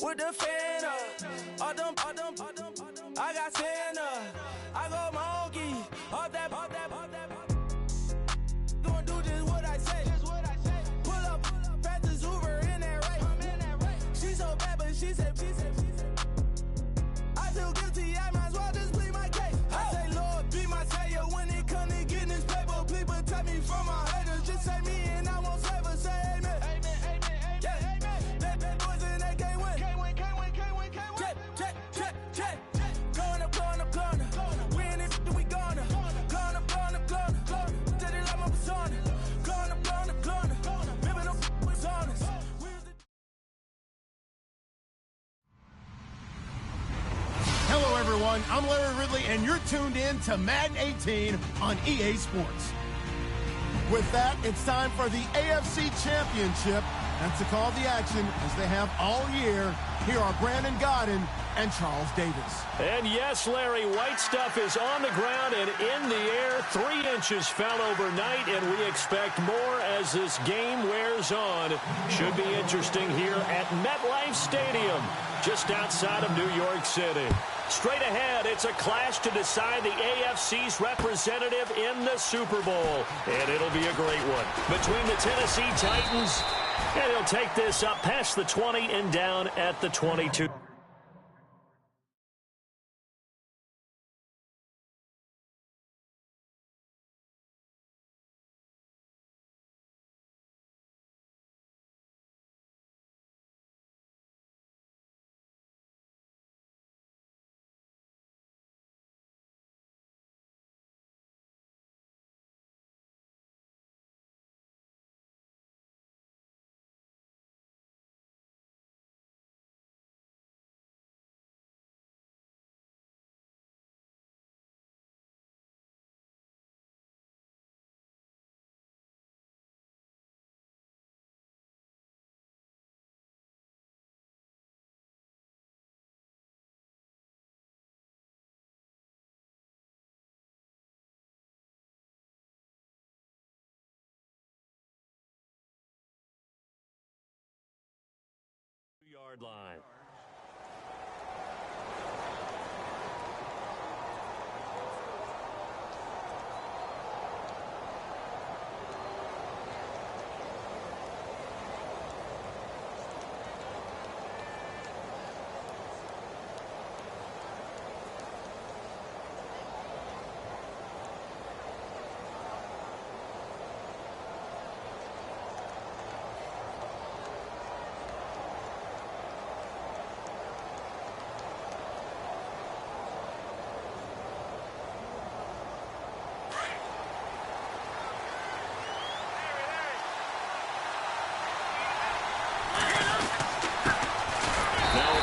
Put the fan up. All them. I got Santa. I go monkey. All that. Gonna do just what I say. Pull up, pass the Uber in that race. She so bad, but she said. I feel guilty, I might as well just plead my case. I say, Lord, be my savior when it comes to getting this paper. Please protect me from my haters. Just say me and I won't save her. Say amen. Bad boys and they can't win. Check. Going up. Win it, we gonna. Going up. Did it like my persona. Going up. Remember no was honest. Hello, everyone. I'm Larry Ridley, and you're tuned in to Madden 18 on EA Sports. With that, it's time for the AFC Championship. That's the call to the action, as they have all year. Here are Brandon Godden and Charles Davis. And yes, Larry, white stuff is on the ground and in the air. 3 inches fell overnight, and we expect more as this game wears on. Should be interesting here at MetLife Stadium, just outside of New York City. Straight ahead, it's a clash to decide the AFC's representative in the Super Bowl. And it'll be a great one between the Tennessee Titans, and he'll take this up past the 20 and down at the 22. Yard line.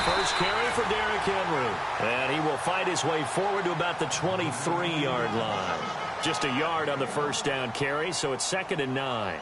First carry for Derrick Henry. And he will fight his way forward to about the 23-yard line. Just a yard on the first down carry, so it's 2nd and 9.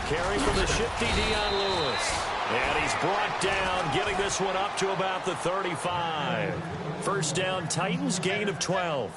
Carry from the shifty Dion Lewis. And he's brought down, getting this one up to about the 35. First down, Titans, gain of 12.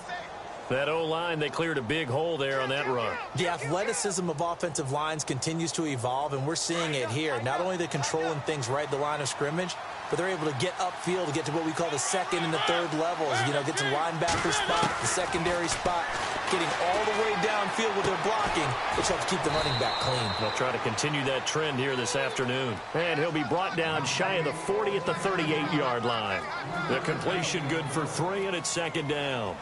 That O-line, they cleared a big hole there on that run. The athleticism of offensive lines continues to evolve, and we're seeing it here. Not only are they controlling things right at the line of scrimmage, but they're able to get upfield to get to what we call the second and the third levels. You know, get to linebacker spot, the secondary spot, getting all the way downfield with their blocking, which helps keep the running back clean. They'll try to continue that trend here this afternoon. And he'll be brought down shy of the 40 at the 38-yard line. The completion good for 3, and it's 2nd down.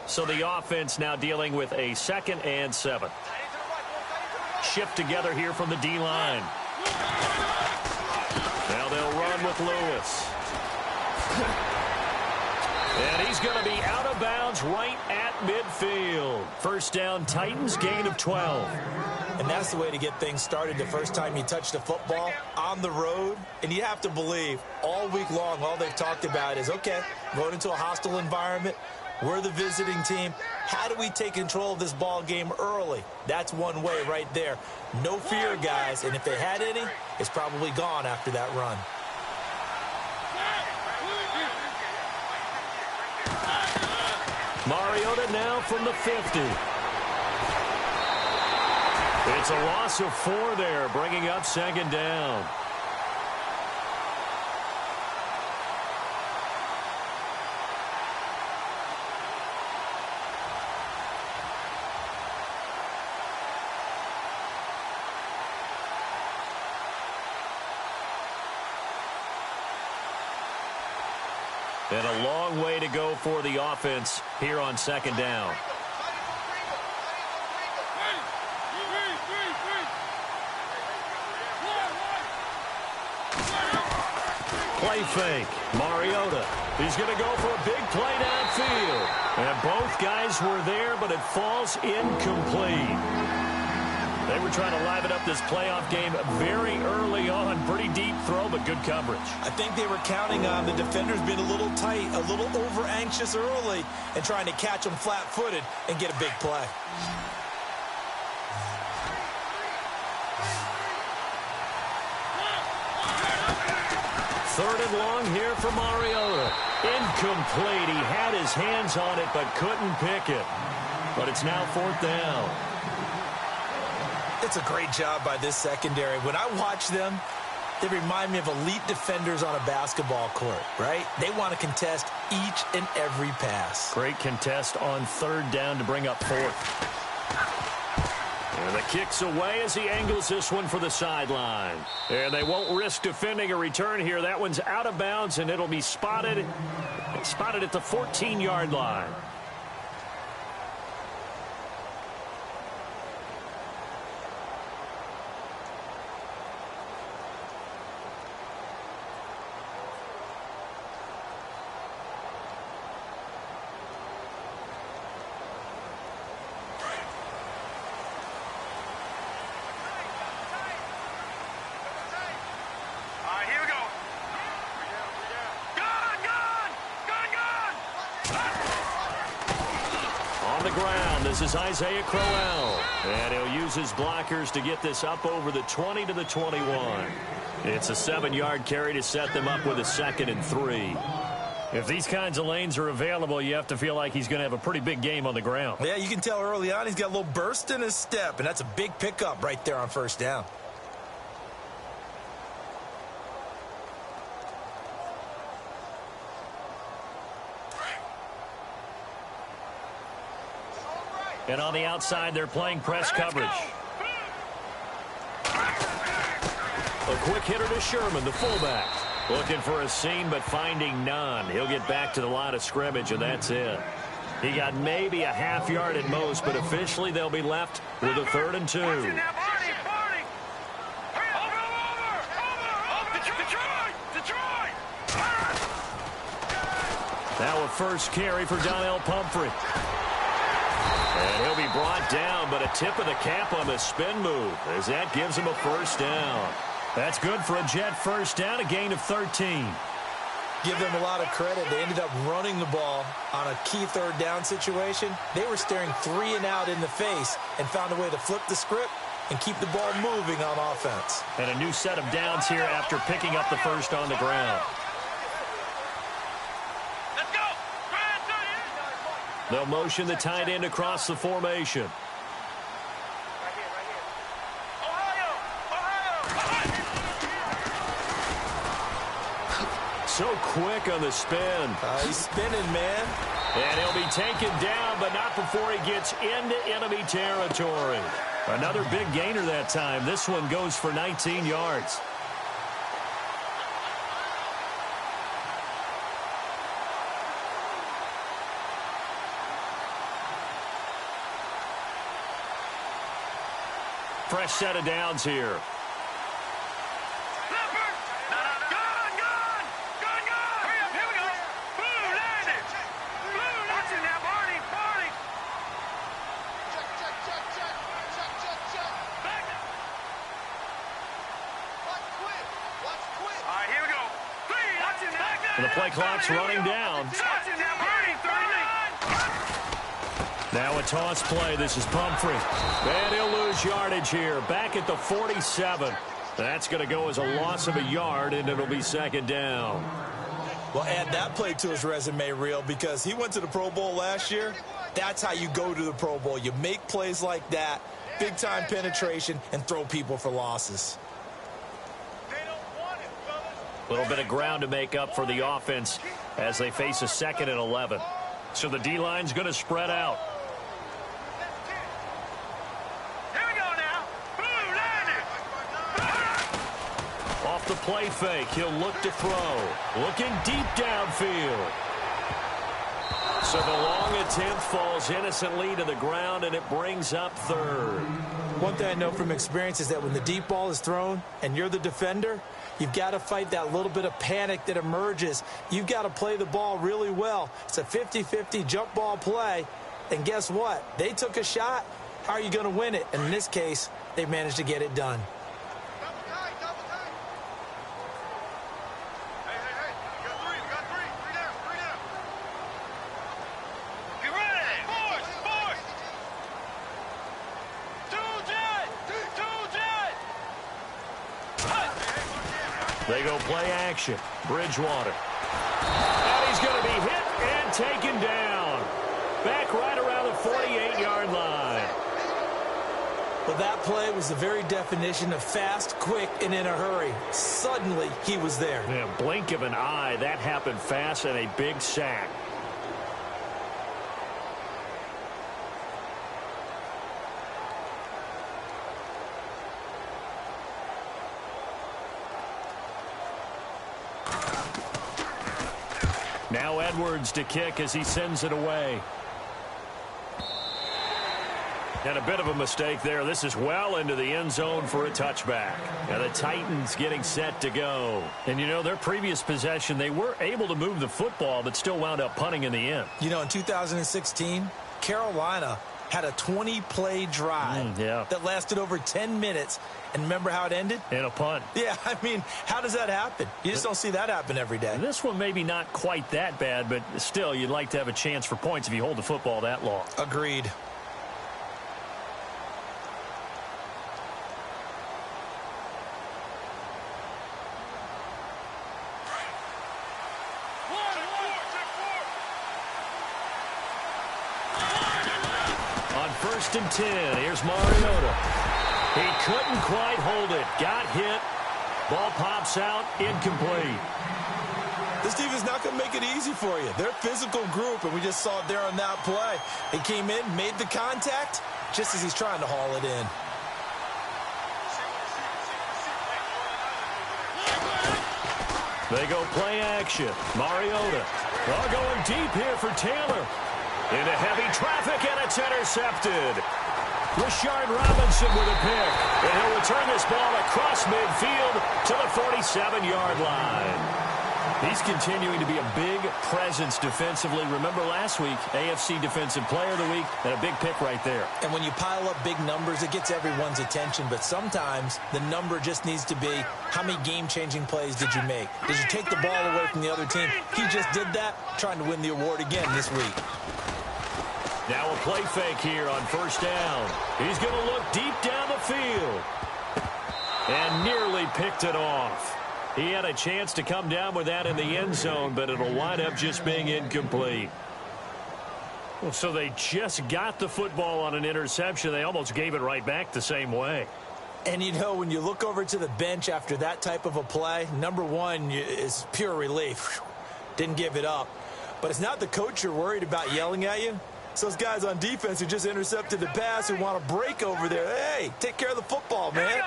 So the offense now dealing with a 2nd and 7. Shift together here from the D-line. Now they'll run with Lewis. And he's going to be out of bounds right at midfield. First down, Titans, gain of 12. And that's the way to get things started the first time you touch the football on the road. And you have to believe all week long, all they've talked about is, okay, going into a hostile environment. We're the visiting team. How do we take control of this ball game early? That's one way right there. No fear, guys. And if they had any, it's probably gone after that run. Mariota now from the 50. It's a loss of 4 there, bringing up second down. And a long way to go for the offense here on second down. Play fake. Mariota. He's going to go for a big play downfield. And both guys were there, but it falls incomplete. They were trying to liven up this playoff game very early on. Pretty deep throw, but good coverage. I think they were counting on the defenders being a little tight, a little over-anxious early, and trying to catch them flat-footed and get a big play. Third and long here for Mariota. Incomplete. He had his hands on it, but couldn't pick it. But it's now fourth down. It's a great job by this secondary. When I watch them, they remind me of elite defenders on a basketball court, right? They want to contest each and every pass. Great contest on third down to bring up fourth. And the kick's away as he angles this one for the sideline. And they won't risk defending a return here. That one's out of bounds, and it'll be spotted at the 14-yard line. This is Isaiah Crowell, and he'll use his blockers to get this up over the 20 to the 21. It's a 7-yard carry to set them up with a 2nd and 3. If these kinds of lanes are available, you have to feel like he's going to have a pretty big game on the ground. Yeah, you can tell early on he's got a little burst in his step, and that's a big pickup right there on first down. And on the outside, they're playing press coverage. A quick hitter to Sherman, the fullback. Looking for a seam, but finding none. He'll get back to the line of scrimmage, and that's it. He got maybe a half yard at most, but officially they'll be left with a 3rd and 2. Now a first carry for Donnell Pumphrey. And he'll be brought down, but a tip of the cap on the spin move as that gives him a first down. That's good for a Jet first down, a gain of 13. Give them a lot of credit. They ended up running the ball on a key third down situation. They were staring 3 and out in the face and found a way to flip the script and keep the ball moving on offense. And a new set of downs here after picking up the first on the ground. They'll motion the tight end across the formation. So quick on the spin. He's spinning, man. And he'll be taken down, but not before he gets into enemy territory. Another big gainer that time. This one goes for 19 yards. Fresh set of downs here. The play clock's running down. Now a toss play. This is Pumphrey. And he'll lose yardage here. Back at the 47. That's going to go as a loss of a yard, and it'll be second down. Well, add that play to his resume reel because he went to the Pro Bowl last year. That's how you go to the Pro Bowl. You make plays like that, big-time penetration, and throw people for losses. A little bit of ground to make up for the offense as they face a 2nd and 11. So the D-line's going to spread out. Off the play fake, he'll look to throw. Looking deep downfield. So the long attempt falls innocently to the ground, and it brings up 3rd. One thing I know from experience is that when the deep ball is thrown and you're the defender, you've got to fight that little bit of panic that emerges. You've got to play the ball really well. It's a 50-50 jump ball play. And guess what? They took a shot. How are you going to win it? And in this case, they managed to get it done. They go play action. Bridgewater. And he's going to be hit and taken down. Back right around the 48-yard line. Well, that play was the very definition of fast, quick, and in a hurry. Suddenly, he was there. Yeah, blink of an eye. That happened fast and a big sack. Now Edwards to kick as he sends it away. And a bit of a mistake there. This is well into the end zone for a touchback. Now the Titans getting set to go. And, you know, their previous possession, they were able to move the football, but still wound up punting in the end. You know, in 2016, Carolina had a 20-play drive that lasted over 10 minutes. And remember how it ended? In a punt. Yeah, I mean, how does that happen? You just don't see that happen every day. This one maybe not quite that bad, but still, you'd like to have a chance for points if you hold the football that long. Agreed. On 1st and 10, here's Mariota. He couldn't quite hold it. Got hit. Ball pops out. Incomplete. This team is not going to make it easy for you. They're a physical group, and we just saw it there on that play. He came in, made the contact, just as he's trying to haul it in. They go play action. Mariota. Well, going deep here for Taylor. Into heavy traffic, and it's intercepted. Rashard Robinson with a pick. And he'll return this ball across midfield to the 47-yard line. He's continuing to be a big presence defensively. Remember last week, AFC Defensive Player of the Week, and a big pick right there. And when you pile up big numbers, it gets everyone's attention. But sometimes the number just needs to be, how many game-changing plays did you make? Did you take the ball away from the other team? He just did that, trying to win the award again this week. Now a play fake here on 1st down. He's going to look deep down the field. And nearly picked it off. He had a chance to come down with that in the end zone, but it'll wind up just being incomplete. Well, so they just got the football on an interception. They almost gave it right back the same way. And, you know, when you look over to the bench after that type of a play, number one is pure relief. Didn't give it up. But it's not the coach you're worried about yelling at you. It's those guys on defense who just intercepted the pass who want to break over there. Hey, take care of the football, man.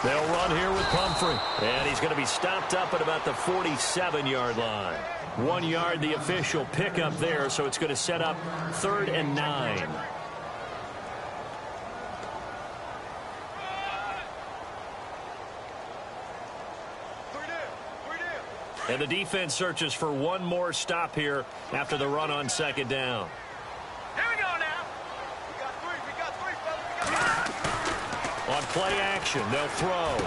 They'll run here with Pumphrey. And he's going to be stopped up at about the 47-yard line. 1 yard, the official pickup there, so it's going to set up 3rd and 9. And the defense searches for one more stop here after the run on 2nd down. Here we go now. We got three, fellas. On play action, they'll throw.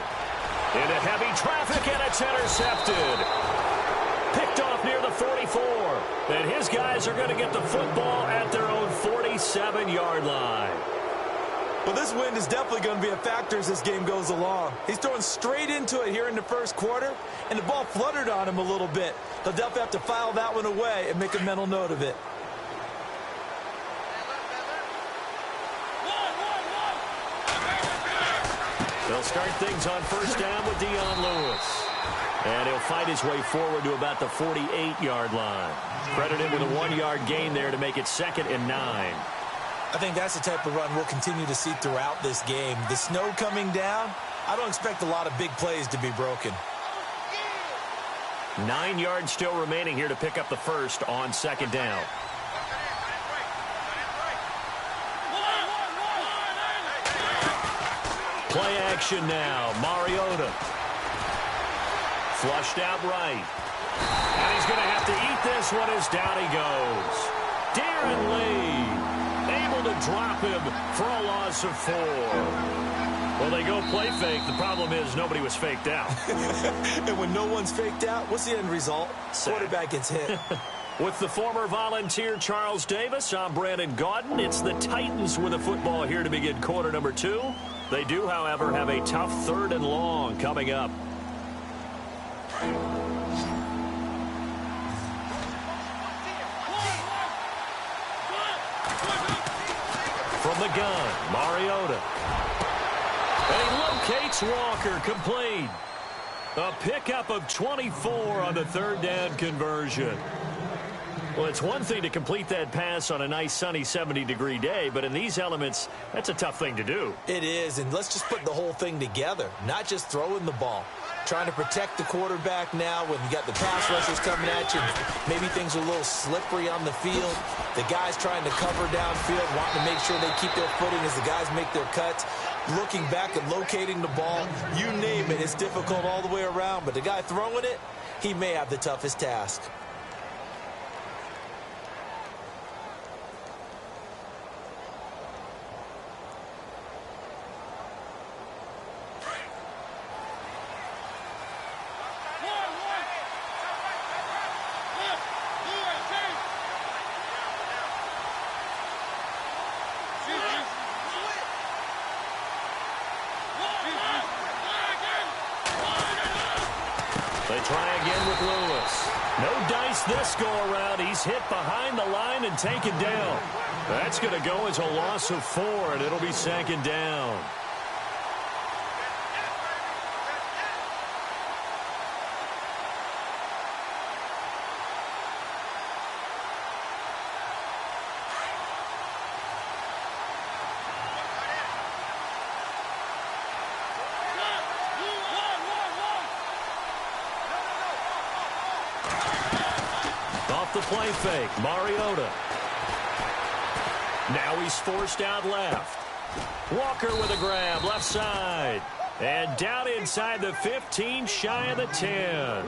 Into heavy traffic, and it's intercepted. Picked off near the 44. And his guys are going to get the football at their own 47-yard line. Well, this wind is definitely going to be a factor as this game goes along. He's throwing straight into it here in the first quarter, and the ball fluttered on him a little bit. He'll definitely have to file that one away and make a mental note of it. They'll start things on first down with Dion Lewis. And he'll fight his way forward to about the 48-yard line. Credited with a 1-yard gain there to make it 2nd and 9. I think that's the type of run we'll continue to see throughout this game. The snow coming down, I don't expect a lot of big plays to be broken. 9 yards still remaining here to pick up the first on 2nd down. Play action now. Mariota. Flushed out right. And he's going to have to eat this one as down he goes. Darren Lee able to drop him for a loss of 4. Well, they go play fake. The problem is nobody was faked out. And when no one's faked out, what's the end result? Sack. Quarterback gets hit. With the former Volunteer Charles Davis, I'm Brandon Gaudin. It's the Titans with the football here to begin quarter number 2. They do, however, have a tough 3rd and long coming up. From the gun, Mariota. And he locates Walker, complete. A pickup of 24 on the 3rd down conversion. Well, it's one thing to complete that pass on a nice sunny 70-degree day, but in these elements, that's a tough thing to do. It is, and let's just put the whole thing together, not just throwing the ball. Trying to protect the quarterback now when you got the pass rushers coming at you. Maybe things are a little slippery on the field. The guys trying to cover downfield, wanting to make sure they keep their footing as the guys make their cuts. Looking back and locating the ball, you name it, it's difficult all the way around. But the guy throwing it, he may have the toughest task. They try again with Lewis. No dice this go-around. He's hit behind the line and taken down. That's going to go as a loss of 4, and it'll be 2nd down. The play fake, Mariota. Now he's forced out left. Walker with a grab, left side. And down inside the 15, shy of the 10.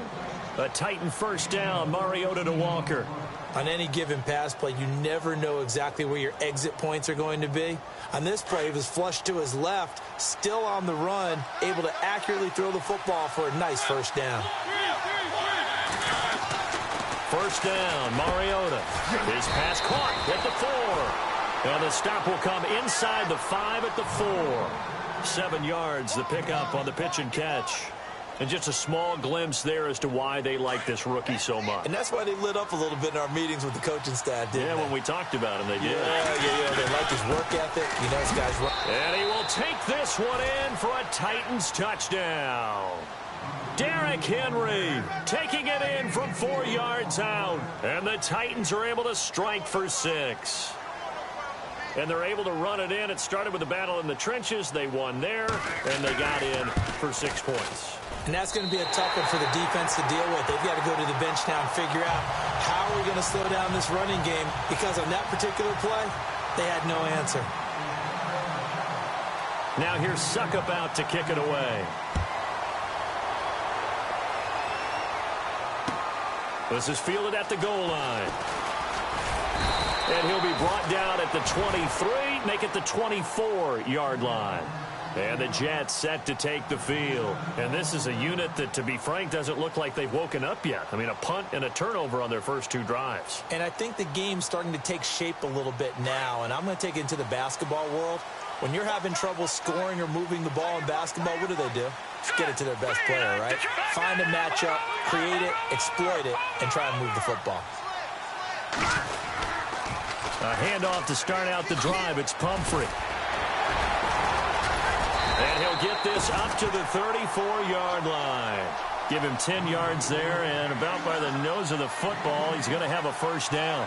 A Titan first down, Mariota to Walker. On any given pass play, you never know exactly where your exit points are going to be. On this play, he was flushed to his left, still on the run, able to accurately throw the football for a nice first down. First down, Mariota. His pass caught at the 4. And the stop will come inside the 5 at the 4. 7 yards, the pickup on the pitch and catch. And just a small glimpse there as to why they like this rookie so much. And that's why they lit up a little bit in our meetings with the coaching staff, didn't they? When we talked about him, they did. Yeah, they like his work ethic. You know, this guy's right. And he will take this one in for a Titans touchdown. Derrick Henry taking it in from 4 yards out. And the Titans are able to strike for 6. And they're able to run it in. It started with a battle in the trenches. They won there, and they got in for 6 points. And that's going to be a tough one for the defense to deal with. They've got to go to the bench now and figure out how are we going to slow down this running game, because on that particular play, they had no answer. Now here's Suckup out to kick it away. This is fielded at the goal line. And he'll be brought down at the 23, make it the 24-yard line. And the Jets set to take the field. And this is a unit that, to be frank, doesn't look like they've woken up yet. I mean, a punt and a turnover on their first 2 drives. And I think the game's starting to take shape a little bit now. And I'm going to take it into the basketball world. When you're having trouble scoring or moving the ball in basketball, what do? Just get it to their best player, right? Find a matchup, create it, exploit it, and try and move the football. A handoff to start out the drive. It's Pumphrey. And he'll get this up to the 34-yard line. Give him 10 yards there, and about by the nose of the football, he's going to have a first down.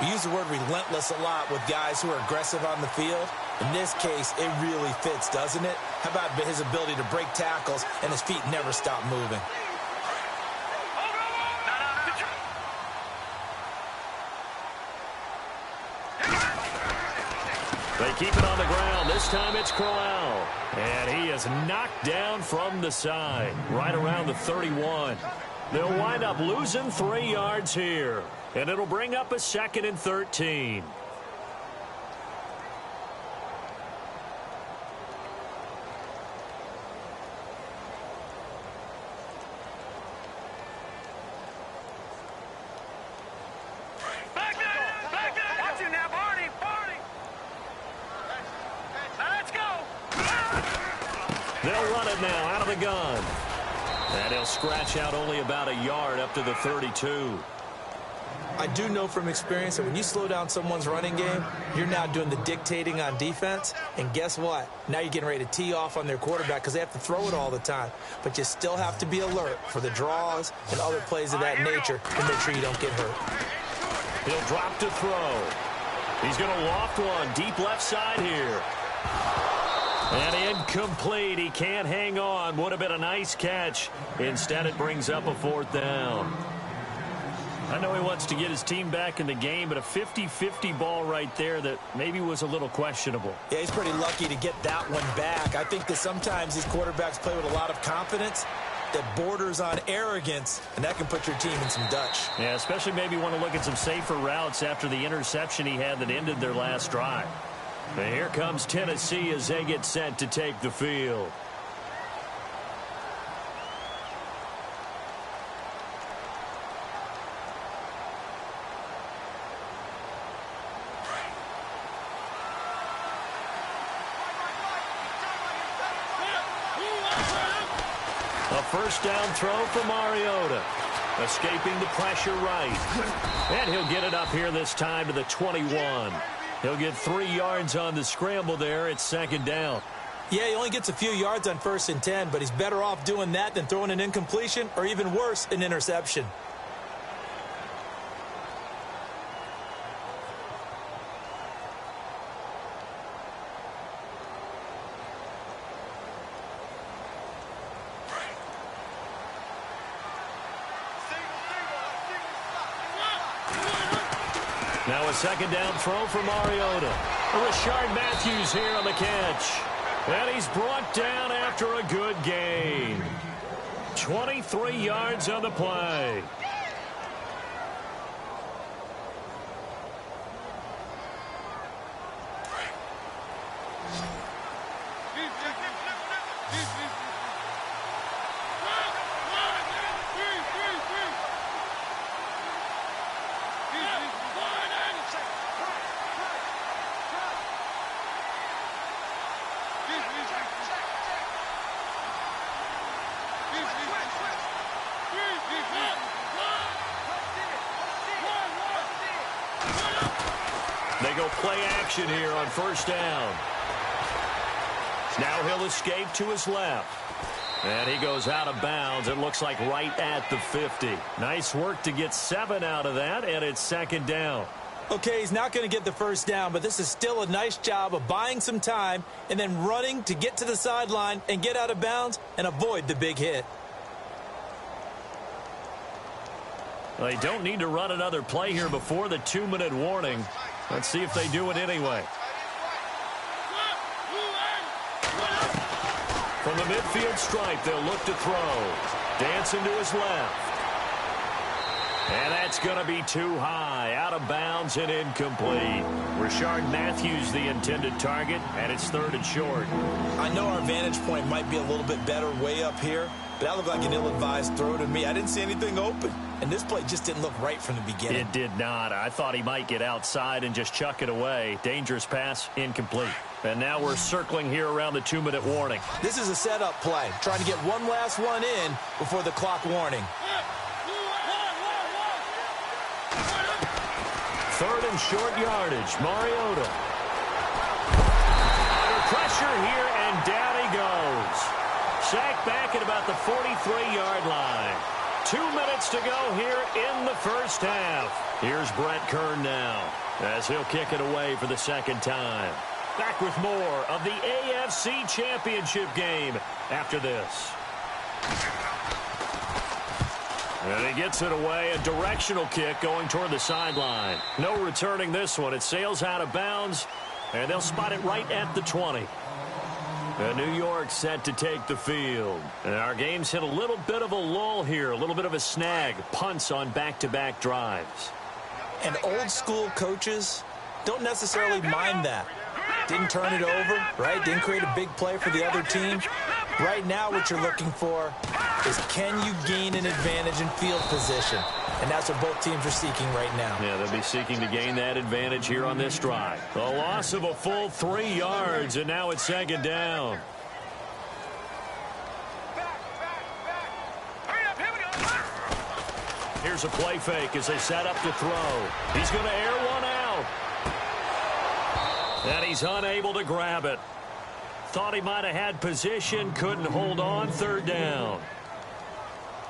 We use the word relentless a lot with guys who are aggressive on the field. In this case, it really fits, doesn't it? How about his ability to break tackles and his feet never stop moving? They keep it on the ground. This time it's Corral. And he is knocked down from the side, right around the 31. They'll wind up losing 3 yards here. And it'll bring up a 2nd and 13. They'll run it now out of the gun. And he'll scratch out only about a yard up to the 32. I do know from experience that when you slow down someone's running game, you're now doing the dictating on defense. And guess what? Now you're getting ready to tee off on their quarterback because they have to throw it all the time. But you still have to be alert for the draws and other plays of that nature to make sure you don't get hurt. He'll drop to throw. He's going to loft one deep left side here. And incomplete. He can't hang on. Would have been a nice catch. Instead, it brings up a 4th down. I know he wants to get his team back in the game, but a 50-50 ball right there that maybe was a little questionable. Yeah, he's pretty lucky to get that one back. I think that sometimes these quarterbacks play with a lot of confidence that borders on arrogance, and that can put your team in some Dutch. Yeah, especially maybe want to look at some safer routes after the interception he had that ended their last drive. And here comes Tennessee as they get set to take the field. A first down throw for Mariota. Escaping the pressure right. And he'll get it up here this time to the 21. He'll get 3 yards on the scramble there. It's 2nd down. Yeah, he only gets a few yards on 1st and 10, but he's better off doing that than throwing an incompletion or even worse, an interception. Now a 2nd down throw for Mariota. Rashard Matthews here on the catch. And he's brought down after a good gain. 23 yards on the play. They go play action here on 1st down. Now he'll escape to his left. And he goes out of bounds. It looks like right at the 50. Nice work to get 7 out of that, and it's 2nd down. Okay, he's not going to get the first down, but this is still a nice job of buying some time and then running to get to the sideline and get out of bounds and avoid the big hit. They don't need to run another play here before the 2-minute warning. Let's see if they do it anyway. From the midfield stripe, they'll look to throw. Dancing to his left. And that's going to be too high, out of bounds and incomplete. Rashard Matthews the intended target, and it's 3rd and short. I know our vantage point might be a little bit better way up here, but that looked like an ill-advised throw to me. I didn't see anything open, and this play just didn't look right from the beginning. It did not. I thought he might get outside and just chuck it away. Dangerous pass, incomplete. And now we're circling here around the 2-minute warning. This is a setup play, trying to get one last one in before the clock warning. 3rd and short yardage. Mariota. Under pressure here, and down he goes. Sacked back at about the 43-yard line. 2 minutes to go here in the first half. Here's Brett Kern now, as he'll kick it away for the 2nd time. Back with more of the AFC Championship game after this. And he gets it away, a directional kick going toward the sideline. No returning this one. It sails out of bounds, and they'll spot it right at the 20. And New York set to take the field. And our game's hit a little bit of a lull here, a little bit of a snag. Punts on back-to-back drives. And old-school coaches don't necessarily mind that. Didn't turn it over, right? Didn't create a big play for the other team. Right now what you're looking for is, can you gain an advantage in field position? And that's what both teams are seeking right now. Yeah, they'll be seeking to gain that advantage here on this drive. A loss of a full 3 yards, and now it's 2nd down. Here's a play fake as they set up to throw. He's going to air one out. And he's unable to grab it. Thought he might have had position, couldn't hold on. 3rd down.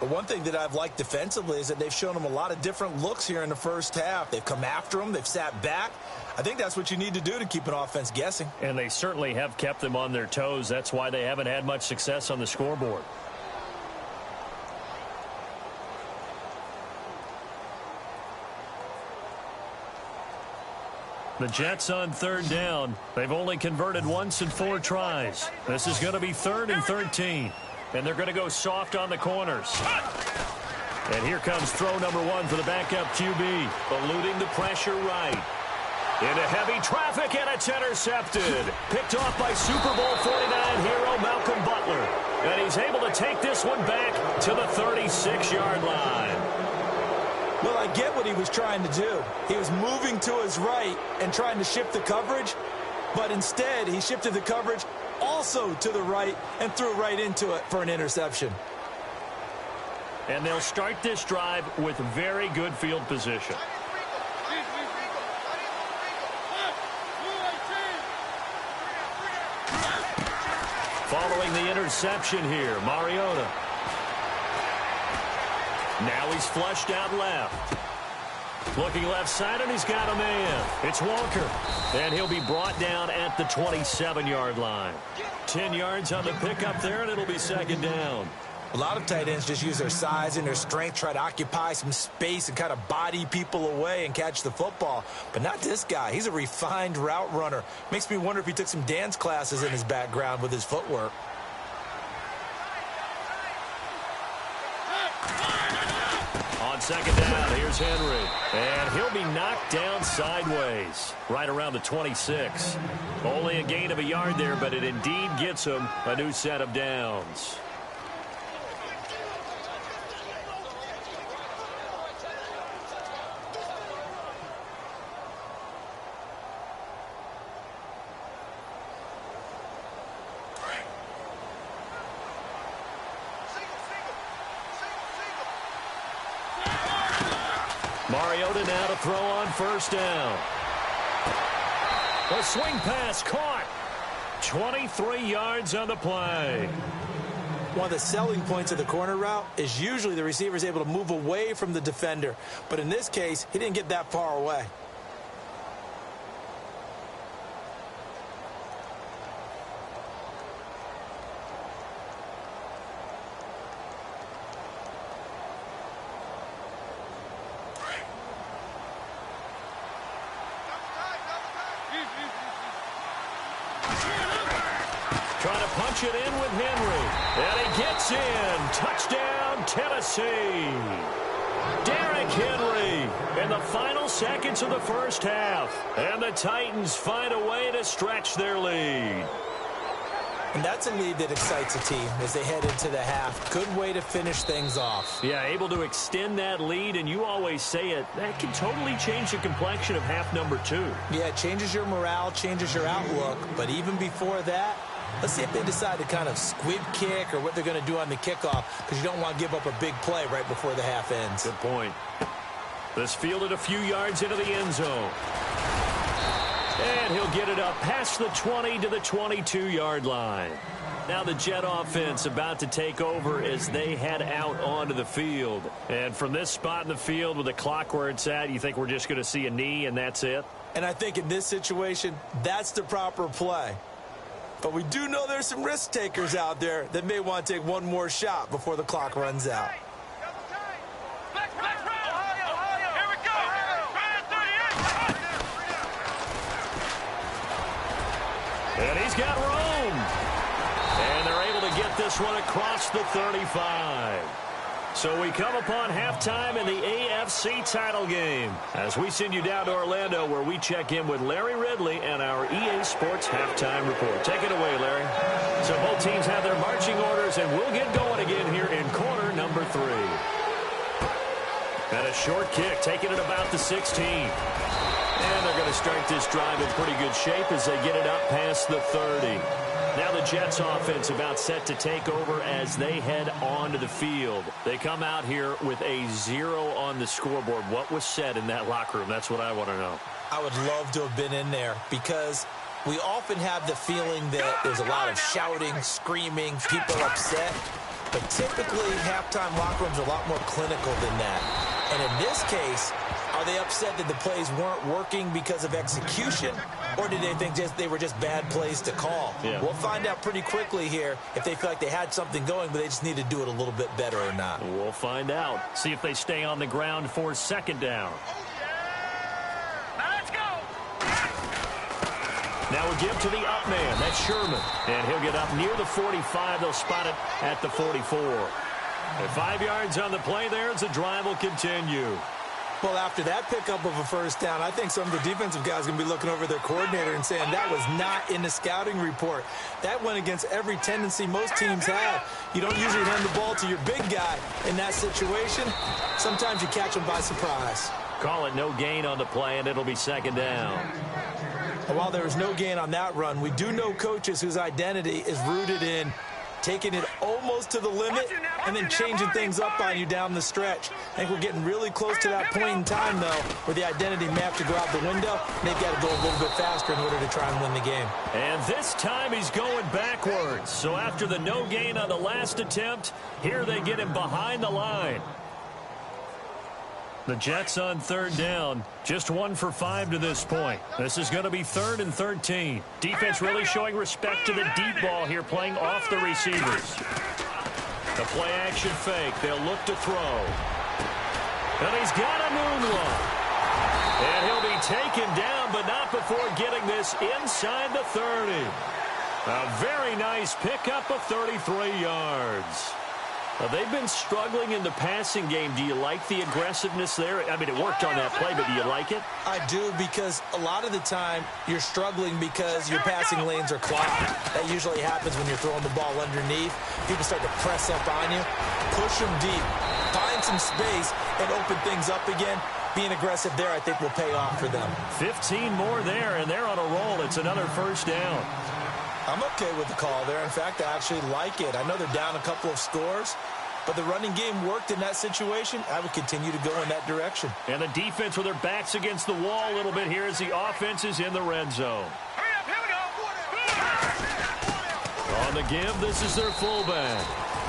But one thing that I've liked defensively is that they've shown him a lot of different looks here in the first half. They've come after him. They've sat back. I think that's what you need to do to keep an offense guessing. And they certainly have kept them on their toes. That's why they haven't had much success on the scoreboard. The Jets on 3rd down. They've only converted once in 4 tries. This is going to be 3rd and 13. And they're going to go soft on the corners. And here comes throw number 1 for the backup QB. Eluding the pressure right. Into heavy traffic, and it's intercepted. Picked off by Super Bowl 49 hero Malcolm Butler. And he's able to take this one back to the 36-yard line. Well, I get what he was trying to do. He was moving to his right and trying to shift the coverage, but instead he shifted the coverage also to the right and threw right into it for an interception. And they'll start this drive with very good field position. Following the interception here, Mariota. Now he's flushed out left. Looking left side, and he's got a man. It's Walker. And he'll be brought down at the 27-yard line. 10 yards on the pickup there, and it'll be 2nd down. A lot of tight ends just use their size and their strength, try to occupy some space and kind of body people away and catch the football. But not this guy. He's a refined route runner. Makes me wonder if he took some dance classes in his background with his footwork. On 2nd down, here's Henry. And he'll be knocked down sideways, right around the 26. Only a gain of a yard there, but it indeed gets him a new set of downs. Mariota now to throw on 1st down. A swing pass caught. 23 yards on the play. One of the selling points of the corner route is usually the receiver is able to move away from the defender. But in this case, he didn't get that far away. Trying to punch it in with Henry. And he gets in. Touchdown, Tennessee. Derrick Henry in the final seconds of the first half. And the Titans find a way to stretch their lead. And that's a lead that excites a team as they head into the half. Good way to finish things off. Yeah, able to extend that lead, and you always say it, that can totally change the complexion of half number 2. Yeah, it changes your morale, changes your outlook. But even before that, let's see if they decide to kind of squib kick or what they're going to do on the kickoff, because you don't want to give up a big play right before the half ends. Good point. This fielded a few yards into the end zone. And he'll get it up past the 20 to the 22-yard line. Now the Jet offense about to take over as they head out onto the field. And from this spot in the field with the clock where it's at, you think we're just going to see a knee and that's it? And I think in this situation, that's the proper play. But we do know there's some risk takers out there that may want to take one more shot before the clock runs out. And he's got room. And they're able to get this one across the 35. So we come upon halftime in the AFC title game as we send you down to Orlando, where we check in with Larry Ridley and our EA Sports halftime report. Take it away, Larry. So both teams have their marching orders, and we'll get going again here in quarter number 3. And a short kick, taking it about the 16. And they're going to start this drive in pretty good shape as they get it up past the 30. Now the Jets offense about set to take over as they head onto the field. They come out here with a 0 on the scoreboard. What was said in that locker room? That's what I want to know. I would love to have been in there, because we often have the feeling that there's a lot of shouting, screaming, people upset. But typically, halftime locker rooms are a lot more clinical than that. And in this case, are they upset that the plays weren't working because of execution, or did they think they were just bad plays to call? Yeah. We'll find out pretty quickly here if they feel like they had something going, but they just need to do it a little bit better or not. We'll find out. See if they stay on the ground for second down. Now we'll give to the up man. That's Sherman. And he'll get up near the 45. They'll spot it at the 44. And 5 yards on the play there as the drive will continue. Well, after that pickup of a first down, I think some of the defensive guys are going to be looking over their coordinator and saying that was not in the scouting report. That went against every tendency most teams have. You don't usually hand the ball to your big guy in that situation. Sometimes you catch them by surprise. Call it no gain on the play, and it'll be second down. And while there was no gain on that run, we do know coaches whose identity is rooted in taking it almost to the limit and then changing things up on you down the stretch. I think we're getting really close to that point in time, though, where the identity may have to go out the window, and they've got to go a little bit faster in order to try and win the game. And this time he's going backwards. So after the no gain on the last attempt, here they get him behind the line. The Jets on third down, just 1 for 5 to this point. This is going to be 3rd and 13. Defense really showing respect to the deep ball here, playing off the receivers. The play action fake. They'll look to throw. And he's got a moonwalk. And he'll be taken down, but not before getting this inside the 30. A very nice pickup of 33 yards. They've been struggling in the passing game. Do you like the aggressiveness there? I mean, it worked on that play, but do you like it? I do, because a lot of the time you're struggling because your passing lanes are clogged. That usually happens when you're throwing the ball underneath. People start to press up on you. Push them deep. Find some space and open things up again. Being aggressive there, I think, will pay off for them. 15 more there, and they're on a roll. It's another first down. I'm okay with the call there. In fact, I actually like it. I know they're down a couple of scores, but the running game worked in that situation. I would continue to go in that direction. And the defense with their backs against the wall a little bit here as the offense is in the red zone. On the give, this is their fullback.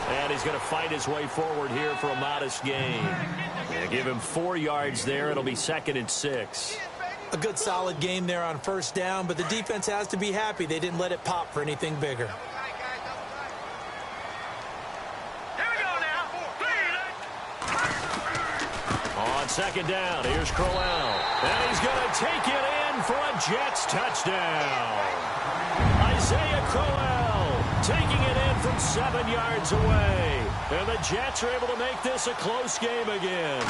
And he's going to fight his way forward here for a modest gain. And give him 4 yards there. It'll be 2nd and 6. A good solid game there on first down, but the defense has to be happy they didn't let it pop for anything bigger. On second down, here's Crowell. And he's going to take it in for a Jets touchdown. Isaiah Crowell taking it in from 7 yards away. And the Jets are able to make this a close game again.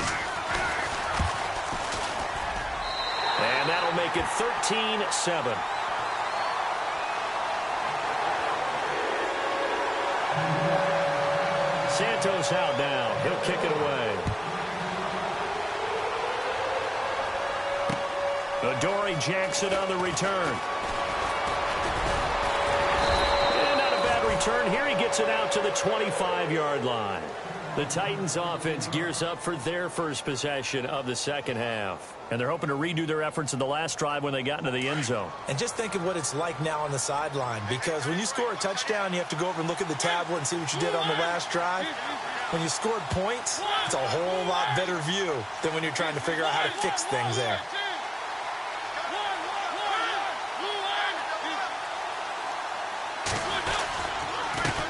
And that'll make it 13-7. Santos out now. He'll kick it away. Adoree Jackson on the return. And not a bad return here. He gets it out to the 25-yard line. The Titans offense gears up for their first possession of the second half. And they're hoping to redo their efforts in the last drive when they got into the end zone. And just think of what it's like now on the sideline, because when you score a touchdown, you have to go over and look at the tablet and see what you did on the last drive. When you scored points, it's a whole lot better view than when you're trying to figure out how to fix things there.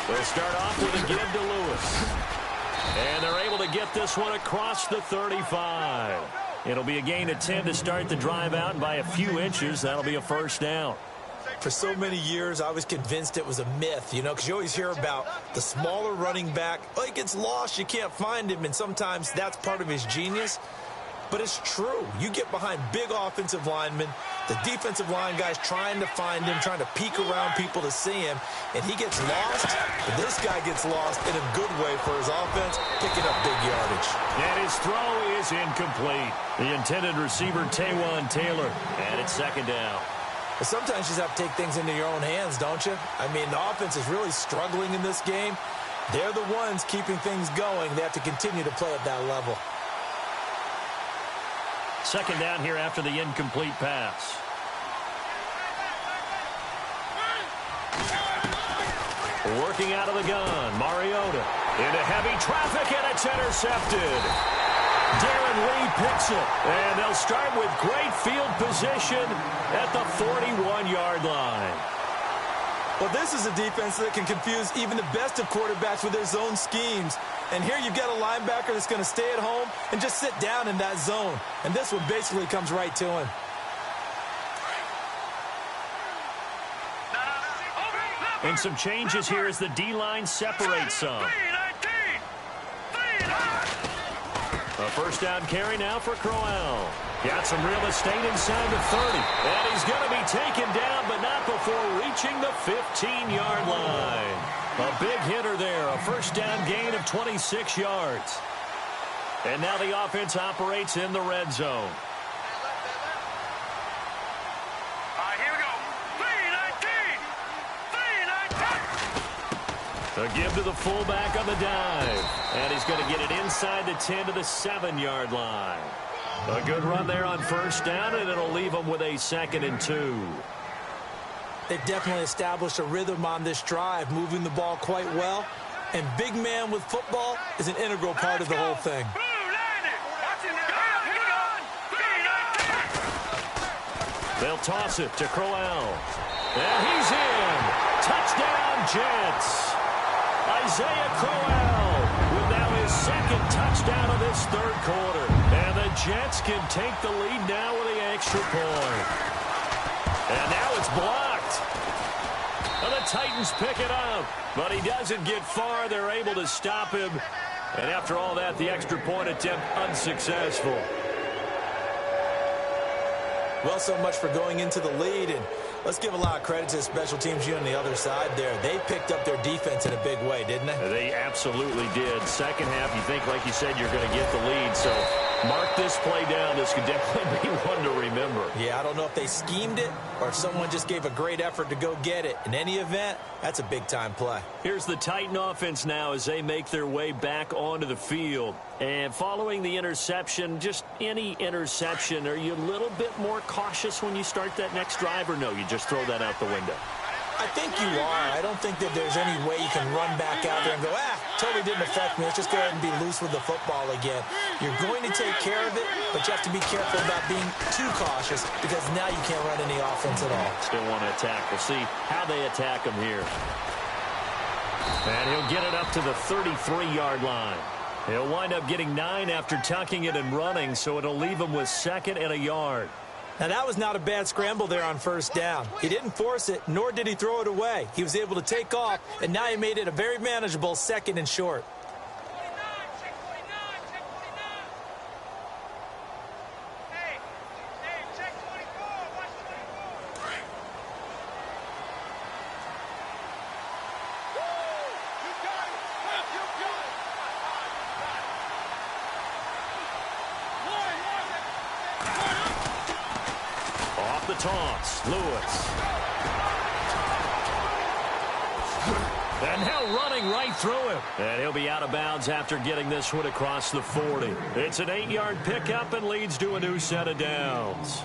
They'll start off with a give to Lewis. And they're able to get this one across the 35. It'll be a gain of 10 to start the drive out, and by a few inches, that'll be a first down. For so many years, I was convinced it was a myth, you know, because you always hear about the smaller running back. Oh, he gets lost, you can't find him, and sometimes that's part of his genius. But it's true. You get behind big offensive linemen, the defensive line guys trying to find him, trying to peek around people to see him, and he gets lost. But this guy gets lost in a good way for his offense, picking up big yardage. And his throw is incomplete. The intended receiver, Taywan Taylor, and it's second down. But sometimes you just have to take things into your own hands, don't you? I mean, the offense is really struggling in this game. They're the ones keeping things going. They have to continue to play at that level. Second down here after the incomplete pass. Working out of the gun, Mariota into heavy traffic, and it's intercepted. Darren Lee picks it, and they'll start with great field position at the 41-yard line. Well, this is a defense that can confuse even the best of quarterbacks with their zone schemes. And here you've got a linebacker that's going to stay at home and just sit down in that zone. And this one basically comes right to him. And some changes here as the D-line separates some. A first down carry now for Crowell. Got some real estate inside the 30. And he's going to be taken down, but not before reaching the 15-yard line. A big hitter there. A first down gain of 26 yards. And now the offense operates in the red zone. A give to the fullback on the dive. And he's going to get it inside the 10 to the 7-yard line. A good run there on first down, and it'll leave them with a 2nd and 2. They've definitely established a rhythm on this drive, moving the ball quite well. And big man with football is an integral part of the whole thing. They'll toss it to Crowell. And he's in. Touchdown, Jets. Isaiah Crowell with now his 2nd touchdown of this 3rd quarter. And the Jets can take the lead now with the extra point. And now it's blocked. And the Titans pick it up. But he doesn't get far. They're able to stop him. And after all that, the extra point attempt unsuccessful. Well, so much for going into the lead. And let's give a lot of credit to the special teams unit on the other side there. They picked up their defense in a big way, didn't they? They absolutely did. Second half, you think, like you said, you're going to get the lead. So mark this play down. This could definitely be one to remember. Yeah, I don't know if they schemed it or if someone just gave a great effort to go get it. In any event, that's a big-time play. Here's the Titan offense now as they make their way back onto the field. And following the interception, just any interception, are you a little bit more cautious when you start that next drive, or no, you just throw that out the window? I think you are. I don't think that there's any way you can run back out there and go, totally didn't affect me. Let's just go ahead and be loose with the football again. You're going to take care of it, but you have to be careful about being too cautious because now you can't run any offense at all. Still want to attack. We'll see how they attack him here. And he'll get it up to the 33-yard line. He'll wind up getting 9 after tucking it and running, so it'll leave him with 2nd and a yard. Now, that was not a bad scramble there on first down. He didn't force it, nor did he throw it away. He was able to take off, and now he made it a very manageable 2nd and short. The toss, Lewis. And now running right through him. And he'll be out of bounds after getting this one across the 40. It's an 8-yard pickup and leads to a new set of downs.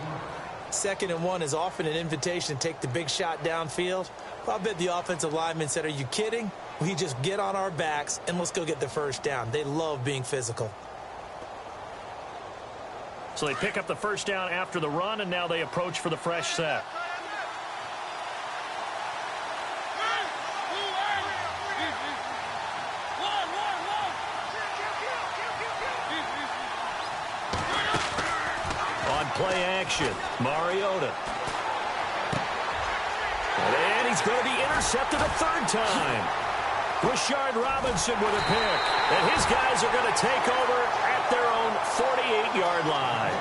2nd and 1 is often an invitation to take the big shot downfield. Well, I bet the offensive lineman said, "Are you kidding? We just get on our backs and let's go get the first down." They love being physical. So they pick up the first down after the run, and now they approach for the fresh set. On play action, Mariota. And he's going to be intercepted a 3rd time. Rashard Robinson with a pick. And his guys are going to take over at their own 48-yard line.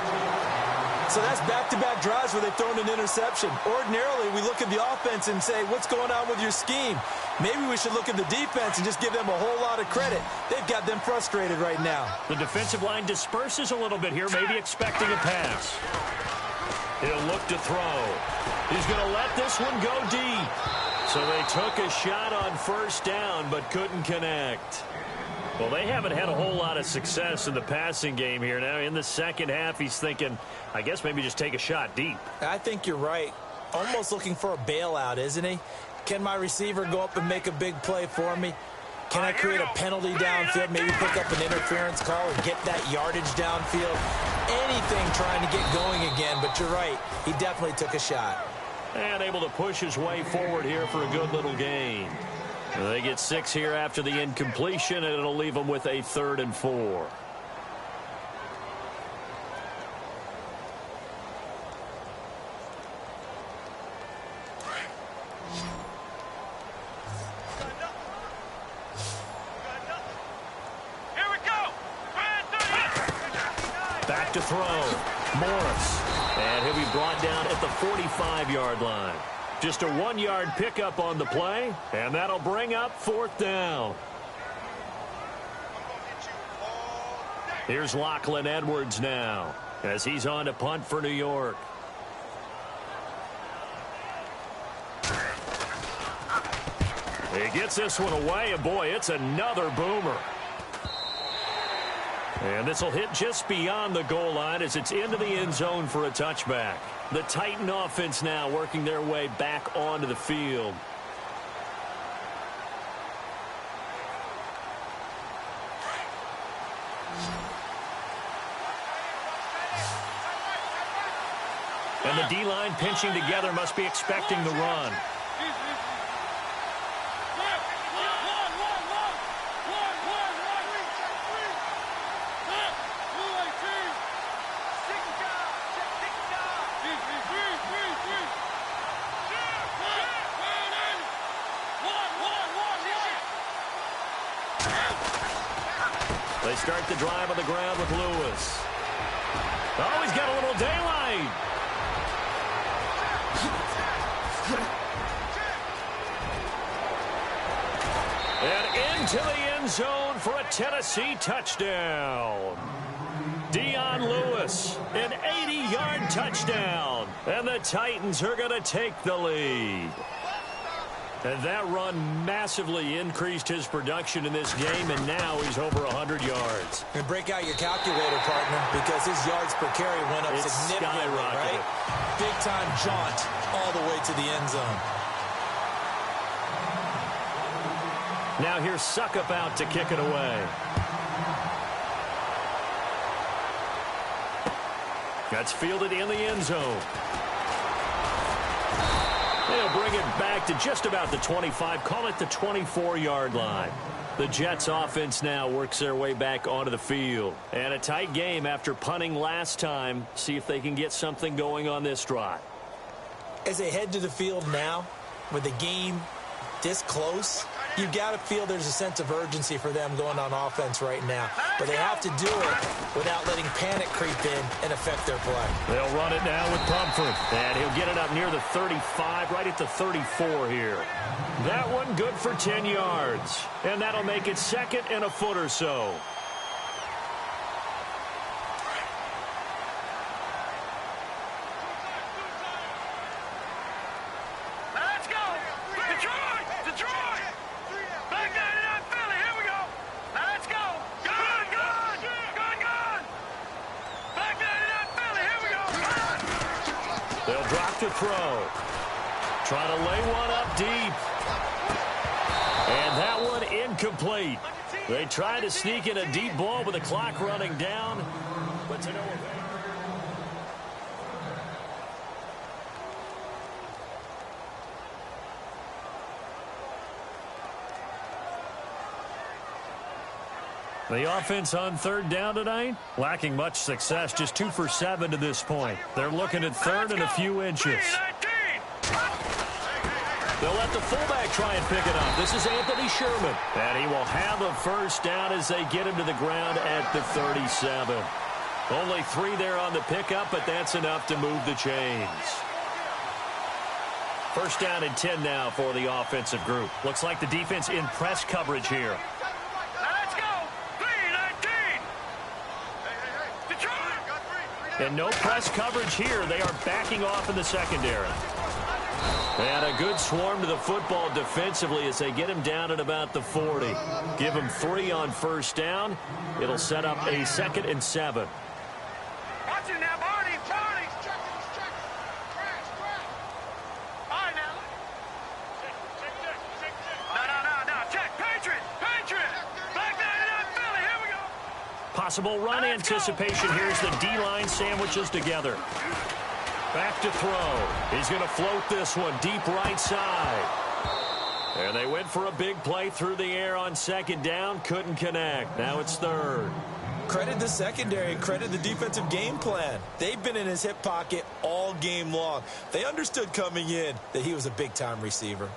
So that's back-to-back drives where they've thrown an interception. Ordinarily, we look at the offense and say, what's going on with your scheme? Maybe we should look at the defense and just give them a whole lot of credit. They've got them frustrated right now. The defensive line disperses a little bit here, maybe expecting a pass. He'll look to throw. He's going to let this one go deep. So they took a shot on first down but couldn't connect. Well, they haven't had a whole lot of success in the passing game here. Now in the second half, he's thinking, I guess maybe just take a shot deep. I think you're right. Almost looking for a bailout, isn't he? Can my receiver go up and make a big play for me? Can I create a penalty downfield, maybe pick up an interference call and get that yardage downfield? Anything trying to get going again, but you're right. He definitely took a shot. And able to push his way forward here for a good little gain. They get 6 here after the incompletion, and it'll leave them with a 3rd and 4. Here we go. Back to throw. Morris. And he'll be brought down at the 45-yard line. Just a 1-yard pickup on the play, and that'll bring up 4th down. Here's Lachlan Edwards now as he's on to punt for New York. He gets this one away, and boy, it's another boomer. And this will hit just beyond the goal line as it's into the end zone for a touchback. The Titan offense now working their way back onto the field. And the D-line pinching together must be expecting the run. They start the drive on the ground with Lewis. Oh, he's got a little daylight. And into the end zone for a Tennessee touchdown. Dion Lewis, an 80-yard touchdown. And the Titans are going to take the lead. And that run massively increased his production in this game, and now he's over 100 yards. And break out your calculator, partner, because his yards per carry went up significantly, right? Big-time jaunt all the way to the end zone. Now here's Suckup out to kick it away. That's fielded in the end zone. They'll bring it back to just about the 25, call it the 24-yard line. The Jets offense now works their way back onto the field. And a tight game after punting last time. See if they can get something going on this drive. As they head to the field now, with the game this close, you've got to feel there's a sense of urgency for them going on offense right now. But they have to do it without letting panic creep in and affect their play. They'll run it now with Pumphrey. And he'll get it up near the 35, right at the 34 here. That one good for 10 yards. And that'll make it second and a foot or so. Let's go! Detroit! Detroit! Back down in that Philly. Here we go. Let's go. Good, good. Good, good. Back down in that Philly. Here we go. They'll drop to throw. Trying to lay one up deep. And that one incomplete. They tried to sneak in a deep ball with the clock running down, but to no avail. The offense on third down tonight, lacking much success, just 2 for 7 to this point. They're looking at third and a few inches. They'll let the fullback try and pick it up. This is Anthony Sherman. And he will have a first down as they get him to the ground at the 37. Only 3 there on the pickup, but that's enough to move the chains. First down and 10 now for the offensive group. Looks like the defense in press coverage here. Let's go. 3-19. Detroit. And no press coverage here. They are backing off in the secondary. And a good swarm to the football defensively as they get him down at about the 40. Give him 3 on first down. It'll set up a 2nd and 7. Watch it now, Barney. Barney. All right, now. No. Check. Patriot. Back down in that Philly. Here we go. Possible run anticipation. Here's the D-line sandwiches together. Back to throw. He's going to float this one deep right side. And they went for a big play through the air on second down. Couldn't connect. Now it's third. Credit the secondary, credit the defensive game plan. They've been in his hip pocket all game long. They understood coming in that he was a big-time receiver.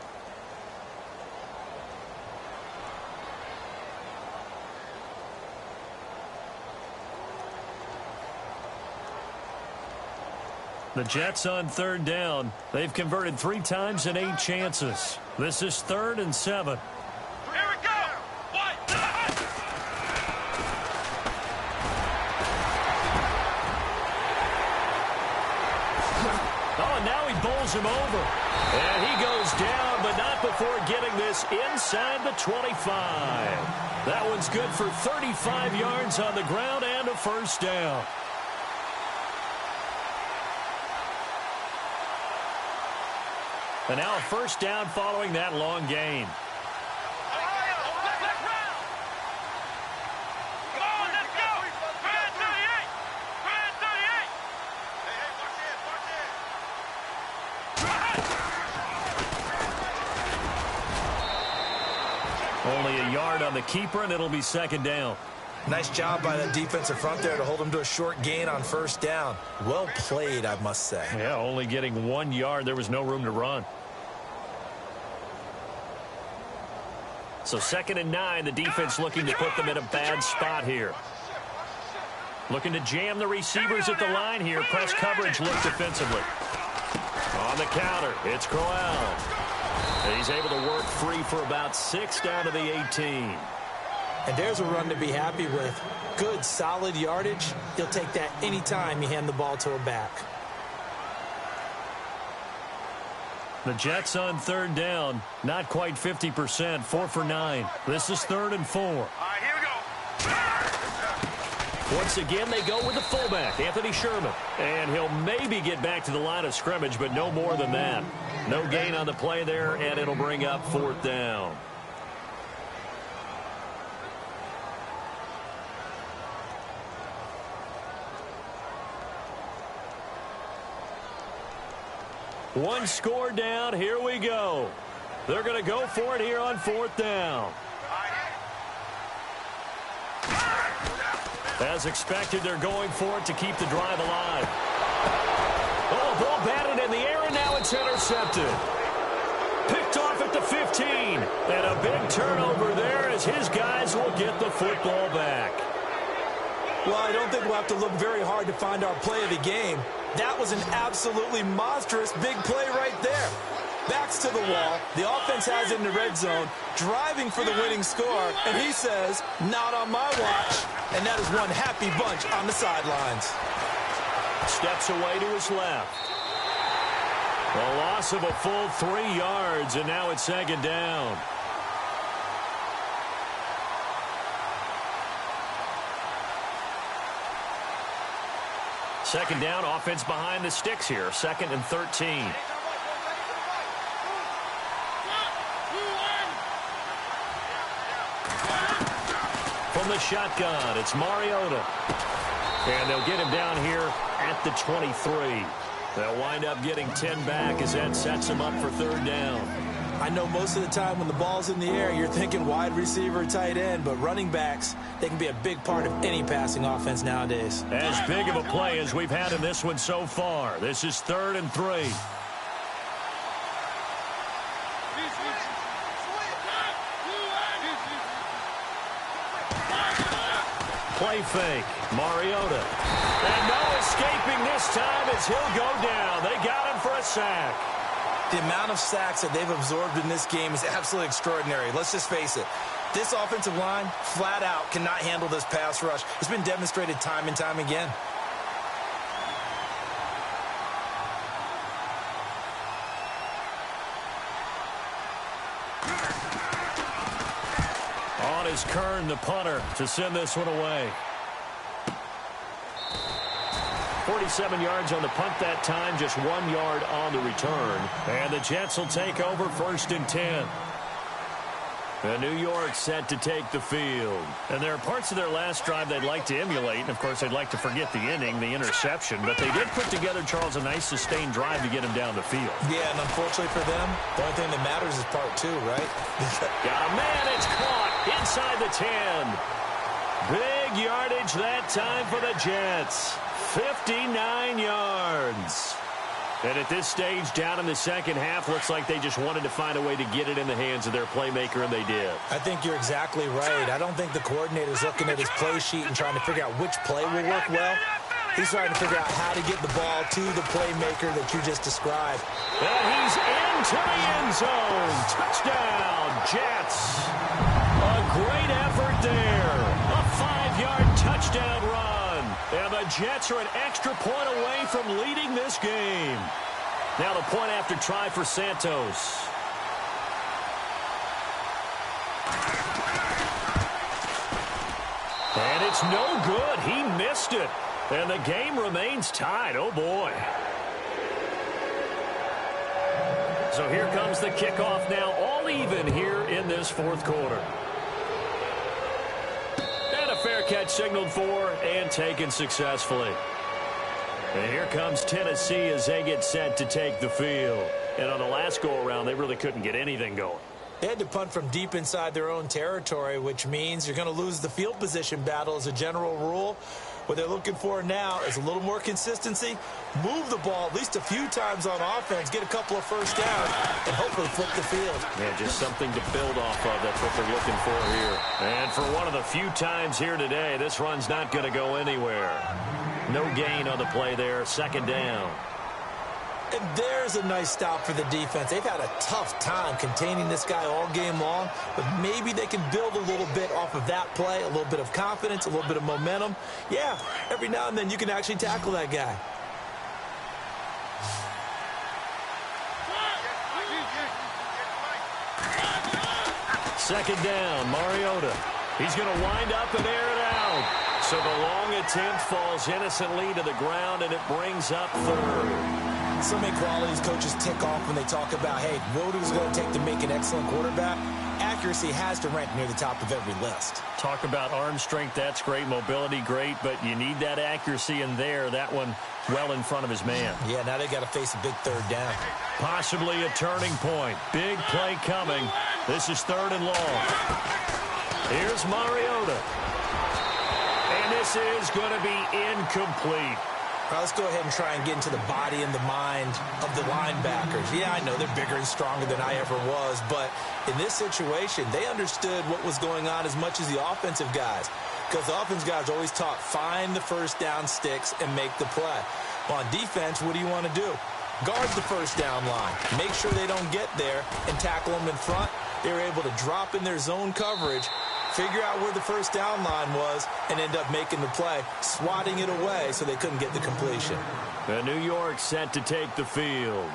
The Jets on third down. They've converted 3 times in 8 chances. This is 3rd and 7. Here we go. What? Oh, and now he bowls him over. And he goes down, but not before getting this inside the 25. That one's good for 35 yards on the ground and a first down. And now a first down following that long gain. Only a yard on the keeper, and it'll be second down. Nice job by that defensive front there to hold him to a short gain on first down. Well played, I must say. Yeah, only getting 1 yard. There was no room to run. So 2nd and 9, the defense looking to put them in a bad spot here. Looking to jam the receivers at the line here. Press coverage look defensively. On the counter, it's Crowell. And he's able to work free for about 6 down to the 18. And there's a run to be happy with. Good, solid yardage. He'll take that anytime you hand the ball to a back. The Jets on third down, not quite 50%, 4 for 9. This is 3rd and 4. All right, here we go. Once again, they go with the fullback, Anthony Sherman. And he'll maybe get back to the line of scrimmage, but no more than that. No gain on the play there, and it'll bring up 4th down. One score down. Here we go. They're going to go for it here on 4th down. As expected, they're going for it to keep the drive alive. Oh, ball batted in the air, and now it's intercepted. Picked off at the 15. And a big turnover there as his guys will get the football back. Well, I don't think we'll have to look very hard to find our play of the game. That was an absolutely monstrous big play right there. Backs to the wall. The offense has it in the red zone, driving for the winning score, and he says, not on my watch. And that is one happy bunch on the sidelines. Steps away to his left. A loss of a full 3 yards, and now it's 2nd down. Second down, offense behind the sticks here. 2nd and 13. From the shotgun, it's Mariota. And they'll get him down here at the 23. They'll wind up getting 10 back as that sets him up for 3rd down. I know most of the time when the ball's in the air, you're thinking wide receiver, tight end, but running backs, they can be a big part of any passing offense nowadays. As big of a play as we've had in this one so far. This is 3rd and 3. Play fake. Mariota. And no escaping this time as he'll go down. They got him for a sack. The amount of sacks that they've absorbed in this game is absolutely extraordinary. Let's just face it. This offensive line, flat out, cannot handle this pass rush. It's been demonstrated time and time again. On is Kern, the punter, to send this one away. 47 yards on the punt that time, just 1 yard on the return. And the Jets will take over 1st and 10. And New York set to take the field. And there are parts of their last drive they'd like to emulate. And, of course, they'd like to forget the inning, the interception. But they did put together, Charles, a nice sustained drive to get him down the field. Yeah, and unfortunately for them, the only thing that matters is part 2, right? Got a man, it's caught inside the 10. Big yardage that time for the Jets. 59 yards. And at this stage, down in the second half, looks like they just wanted to find a way to get it in the hands of their playmaker, and they did. I think you're exactly right. I don't think the coordinator's looking at his play sheet and trying to figure out which play will work well. He's trying to figure out how to get the ball to the playmaker that you just described. And he's into the end zone. Touchdown, Jets. A great effort there. A 5-yard touchdown run. And the Jets are an extra point away from leading this game. Now the point after try for Santos. And it's no good. He missed it. And the game remains tied. Oh, boy. So here comes the kickoff now, all even here in this 4th quarter. And a fair catch signaled for and taken successfully. And here comes Tennessee as they get set to take the field. And on the last go-around, they really couldn't get anything going. They had to punt from deep inside their own territory, which means you're going to lose the field position battle as a general rule. What they're looking for now is a little more consistency, move the ball at least a few times on offense, get a couple of first downs, and hopefully flip the field. Yeah, just something to build off of. That's what they're looking for here. And for one of the few times here today, this run's not going to go anywhere. No gain on the play there, 2nd down. And there's a nice stop for the defense. They've had a tough time containing this guy all game long, but maybe they can build a little bit off of that play, a little bit of confidence, a little bit of momentum. Yeah, every now and then you can actually tackle that guy. Second down, Mariota. He's going to wind up and air it out. So the long attempt falls innocently to the ground, and it brings up 3rd. So many qualities coaches tick off when they talk about, hey, what is it going to take to make an excellent quarterback? accuracy has to rank near the top of every list. Talk about arm strength, that's great. Mobility, great, but you need that accuracy in there. That one well in front of his man. Yeah, now they got to face a big third down. Possibly a turning point. Big play coming. This is 3rd and long. Here's Mariota. And this is going to be incomplete. All right, let's go ahead and try and get into the body and the mind of the linebackers. Yeah, I know they're bigger and stronger than I ever was, but in this situation, they understood what was going on as much as the offensive guys, because the offensive guys always taught find the first down sticks and make the play. Well, on defense, what do you want to do? Guard the first down line. Make sure they don't get there and tackle them in front. They were able to drop in their zone coverage, figure out where the first down line was, and end up making the play, swatting it away so they couldn't get the completion. And New York set to take the field.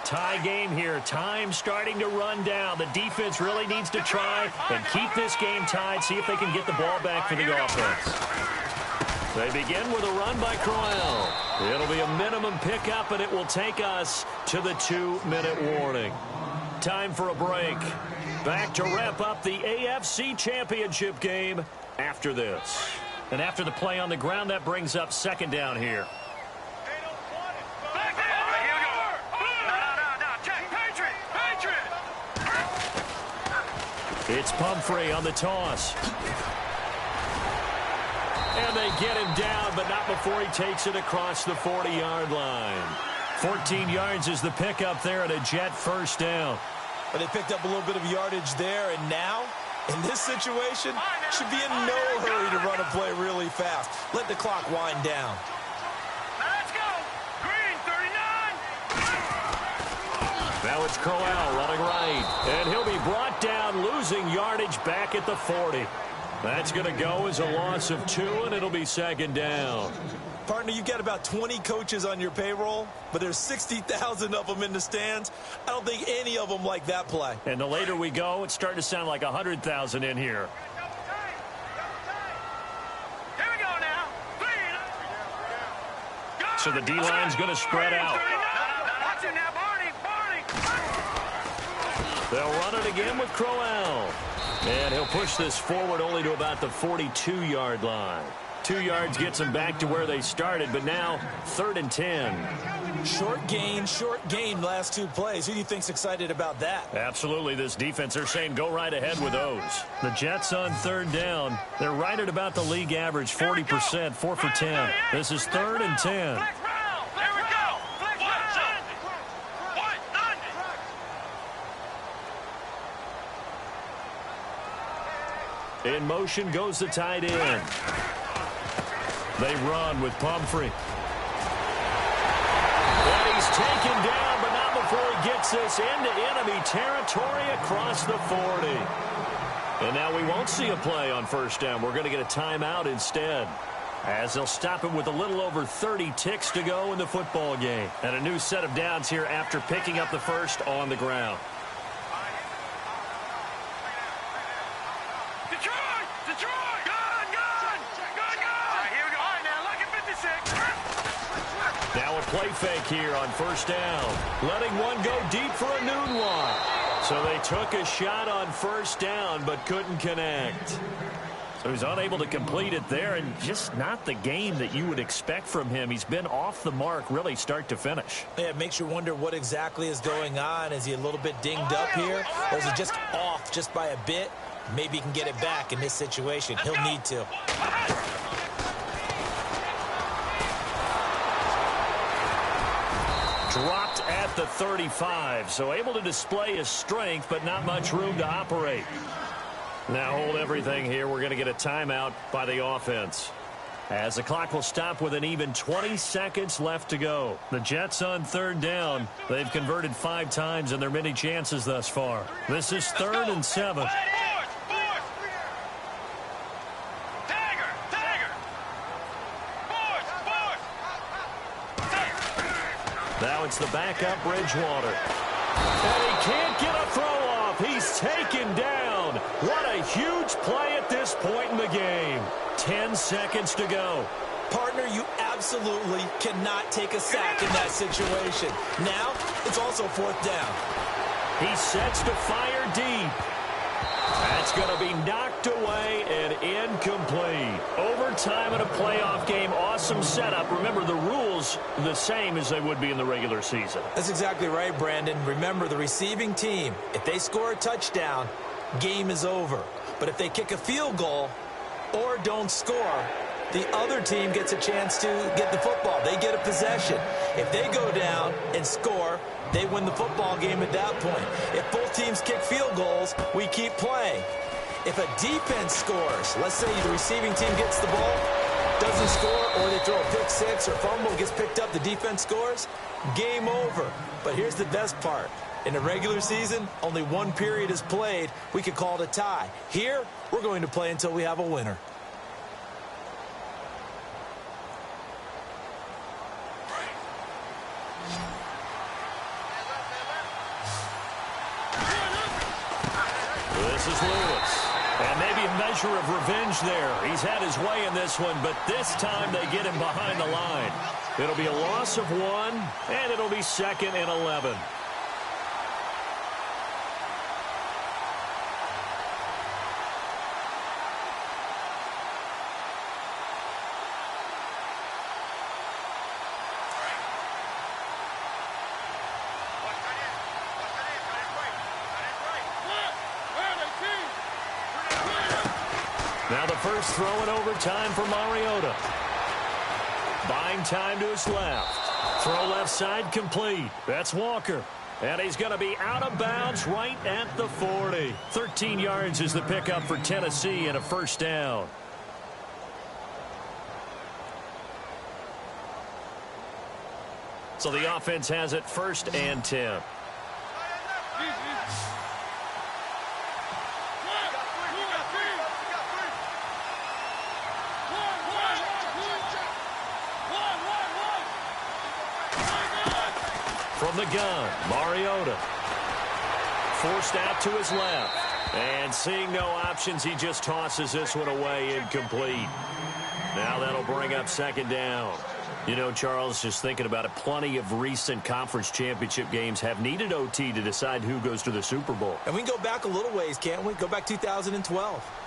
Tie game here. Time starting to run down. The defense really needs to try and keep this game tied, see if they can get the ball back for the offense. They begin with a run by Crowell. It'll be a minimum pickup, and it will take us to the 2-minute warning. Time for a break. Back to wrap up the AFC Championship game after this. And after the play on the ground, that brings up 2nd down here. It's Pumphrey on the toss. And they get him down, but not before he takes it across the 40-yard line. 14 yards is the pickup there, and a Jet first down. But they picked up a little bit of yardage there, and now, in this situation, should be in no hurry to run a play really fast. Let the clock wind down. Let's go. Green, 39. Now it's Crowell running right, and he'll be brought down, losing yardage back at the 40. That's going to go as a loss of 2, and it'll be 2nd down. Partner, you've got about 20 coaches on your payroll, but there's 60,000 of them in the stands. I don't think any of them like that play. And the later we go, it's starting to sound like 100,000 in here. Here we go now. So the D-line's going to spread out. Watch it now, Barney. They'll run it again with Crowell. And he'll push this forward only to about the 42-yard line. 2 yards gets them back to where they started, but now 3rd and 10. Short gain last 2 plays. Who do you think's excited about that? Absolutely. This defense, they're saying go right ahead with those. The Jets on 3rd down. They're right at about the league average, 40%, 4 for 10. This is 3rd and 10. In motion goes the tight end. They run with Pumphrey. And he's taken down, but not before he gets this into enemy territory across the 40. And now we won't see a play on 1st down. We're going to get a timeout instead, as they'll stop it with a little over 30 ticks to go in the football game. And a new set of downs here after picking up the first on the ground. Now a play fake here on 1st down. Letting one go deep for a noon one. So they took a shot on 1st down but couldn't connect. So he's unable to complete it there, and just not the game that you would expect from him. He's been off the mark really start to finish. Yeah, it makes you wonder what exactly is going on. Is he a little bit dinged up here, or is he just off just by a bit? Maybe he can get it back in this situation. He'll need to. Dropped at the 35, so able to display his strength, but not much room to operate. Now hold everything here. We're going to get a timeout by the offense, as the clock will stop with an even 20 seconds left to go. The Jets on 3rd down. They've converted 5 times in their many chances thus far. This is 3rd and 7. Now it's the backup Bridgewater. And he can't get a throw off. He's taken down. What a huge play at this point in the game. 10 seconds to go. Partner, you absolutely cannot take a sack in that situation. Now, it's also 4th down. He sets to fire deep. That's going to be knocked away and incomplete. Overtime in a playoff game, awesome setup. Remember, the rules the same as they would be in the regular season. That's exactly right, Brandon. Remember, the receiving team, if they score a touchdown, game is over. But if they kick a field goal or don't score, the other team gets a chance to get the football. They get a possession. If they go down and score, they win the football game at that point. If both teams kick field goals, we keep playing. If a defense scores, let's say the receiving team gets the ball, doesn't score, or they throw a pick six or fumble, gets picked up, the defense scores, game over. But here's the best part. In the regular season, only one period is played. We could call it a tie. Here, we're going to play until we have a winner. This is Lewis. And maybe a measure of revenge there. He's had his way in this one, but this time they get him behind the line. It'll be a loss of 1, and it'll be 2nd and 11. Now the first throw in overtime for Mariota. Buying time to his left. Throw left side complete. That's Walker. And he's going to be out of bounds right at the 40. 13 yards is the pickup for Tennessee and a first down. So the offense has it 1st and 10. From the gun, Mariota. Forced out to his left. And seeing no options, he just tosses this one away incomplete. Now that'll bring up 2nd down. You know, Charles, just thinking about it, plenty of recent conference championship games have needed OT to decide who goes to the Super Bowl. And we can go back a little ways, can't we? Go back 2012.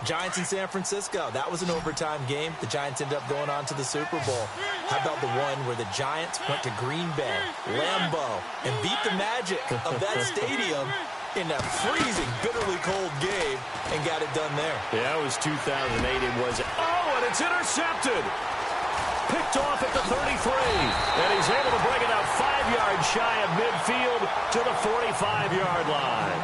Giants in San Francisco. That was an overtime game. The Giants ended up going on to the Super Bowl. How about the one where the Giants went to Green Bay, Lambeau, and beat the magic of that stadium in that freezing, bitterly cold game and got it done there? Yeah, it was 2008. It was. Oh, and it's intercepted. Picked off at the 33, and he's able to bring it out 5 yards shy of midfield to the 45-yard line.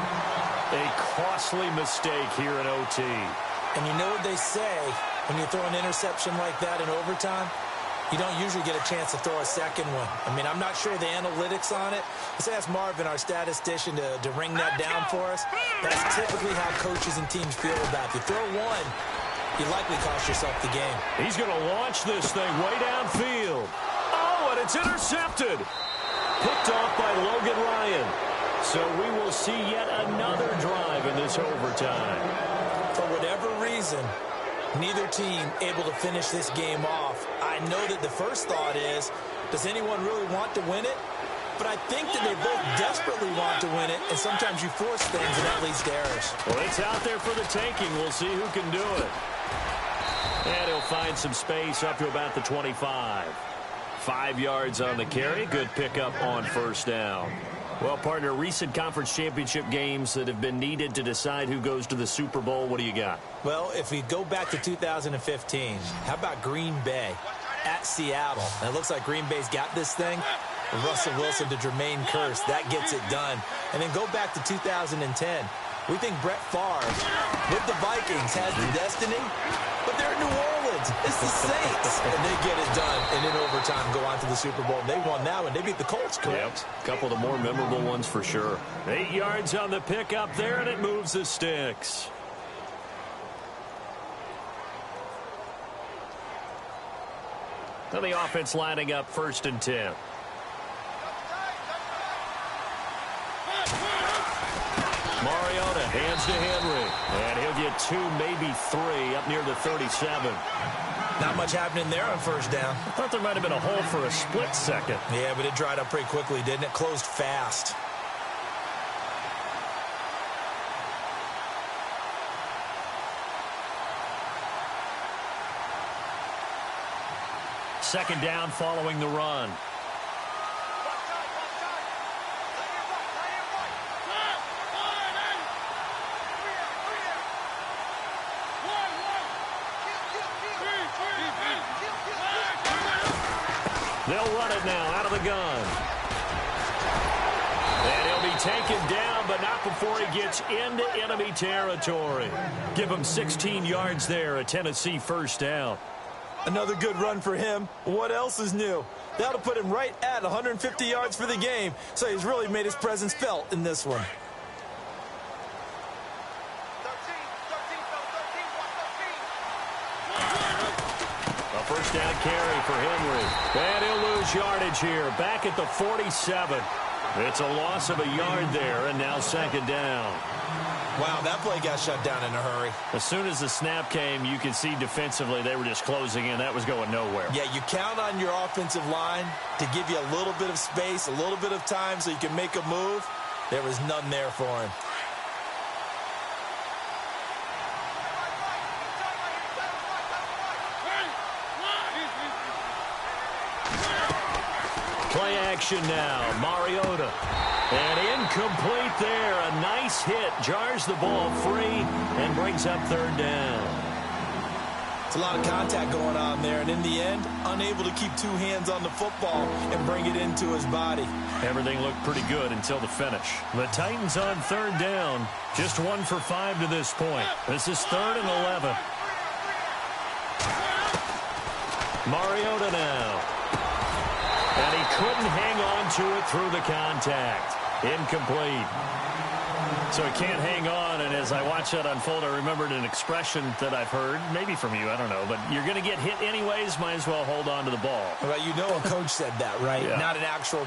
A costly mistake here in OT. And you know what they say, when you throw an interception like that in overtime, you don't usually get a chance to throw a second one. I mean, I'm not sure the analytics on it. Let's ask Marvin, our statistician, to ring that down for us. That's typically how coaches and teams feel about it. If you throw one, you likely cost yourself the game. He's going to launch this thing way downfield. Oh, and it's intercepted. Picked off by Logan Ryan. So we will see yet another drive in this overtime. For whatever reason, neither team able to finish this game off. I know that the first thought is, does anyone really want to win it? But I think that they both desperately want to win it, and sometimes you force things, and that leads to errors. Well, it's out there for the taking. We'll see who can do it. And he'll find some space up to about the 25. 5 yards on the carry. Good pickup on first down. Well, partner, recent conference championship games that have been needed to decide who goes to the Super Bowl. What do you got? Well, if we go back to 2015, how about Green Bay at Seattle? And it looks like Green Bay's got this thing. Russell Wilson to Jermaine Kearse. That gets it done. And then go back to 2010. We think Brett Favre with the Vikings has the destiny, but they're in New Orleans. It's the Saints. And they get it done. And in overtime, go on to the Super Bowl. They won that one. They beat the Colts, correct? Yep. A couple of the more memorable ones for sure. 8 yards on the pickup there, and it moves the sticks. Now the offense lining up 1st and 10. Mariota hands to Henry, and he'll get 2, maybe 3, up near the 37. Not much happening there on first down. I thought there might have been a hole for a split second. Yeah, but it dried up pretty quickly, didn't it? Closed fast. Second down following the run. They'll run it now out of the gun. And he'll be taken down, but not before he gets into enemy territory. Give him 16 yards there, a Tennessee first down. Another good run for him. What else is new? That'll put him right at 150 yards for the game. So he's really made his presence felt in this one. A first down carry for Henry. And he'll lose yardage here. Back at the 47. It's a loss of a yard there, and now second down. Wow, that play got shut down in a hurry. As soon as the snap came, you could see defensively they were just closing in. That was going nowhere. Yeah, you count on your offensive line to give you a little bit of space, a little bit of time so you can make a move. There was none there for him. Play action now. Mariota. And incomplete there. A nice hit. Jars the ball free and brings up third down. It's a lot of contact going on there, and in the end, unable to keep two hands on the football and bring it into his body. Everything looked pretty good until the finish. The Titans on third down. Just 1 for 5 to this point. This is 3rd and 11. Mariota now. And he couldn't hang on to it through the contact. Incomplete. So he can't hang on, and as I watch that unfold, I remembered an expression that I've heard, maybe from you, I don't know, but you're going to get hit anyways, might as well hold on to the ball. Well, you know a coach said that, right? Yeah. Not an actual